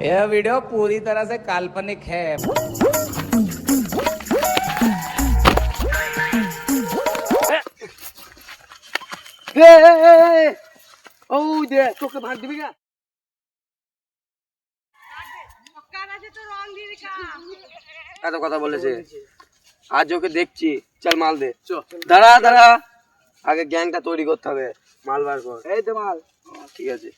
यह वीडियो पूरी तरह से काल्पनिक है। তোকে ভাগ দিবি না? এত কথা বলেছে, আজ ওকে দেখছি। চল মাল দে। দাঁড়া দাঁড়া, আগে গ্যাংটা তৈরি করতে হবে। মাল বার কর। এই তো মাল। ঠিক আছে।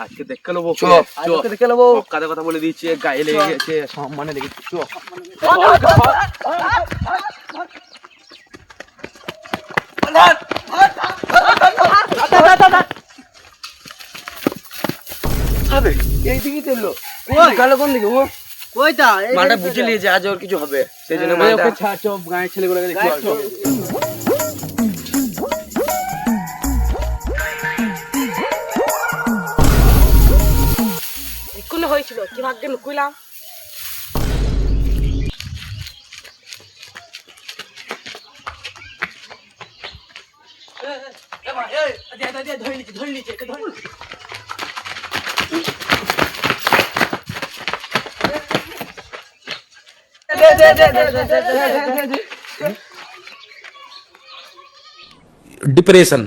আজকে দেখে নেবো, আজকে দেখে নেবো। কাদের কথা বলে দিচ্ছে, গায়ে লেগে গেছে, সম্মানে লেগেছে। এই দিকে তেলো গেল কোন দিকে? ও কইটা মাটা বুঝে নিয়েছে আজ ওর কিছু হবে, সেই জন্য ওকে ছাড়, চপ গায়ের ছেলেগুলোকে দেখি। এক্ষুনি হয়েছিল, কি ভাগ্যে লুকুইলাম। डिप्रेशन।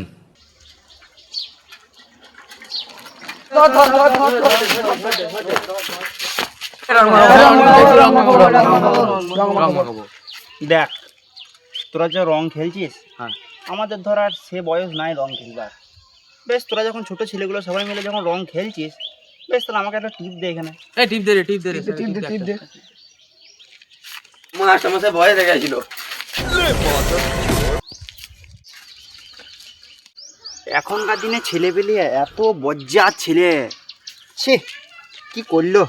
দেখ, তোরা যে রং খেলছিস, আমাদের ধর আর সে বয়স নাই রং খেলবার। বেশ, তোরা যখন ছোট ছেলেগুলো সবাই মিলে যখন রং খেলছিস, বেশ তাহলে আমাকে একটা টিপ দে এখানে। টিপ দে। মাস্টারমশাই ভয় দেখে গেছিল। এখনকার দিনে ছেলে পেলে এত বজ্জাত ছেলে, ছে কি করলো।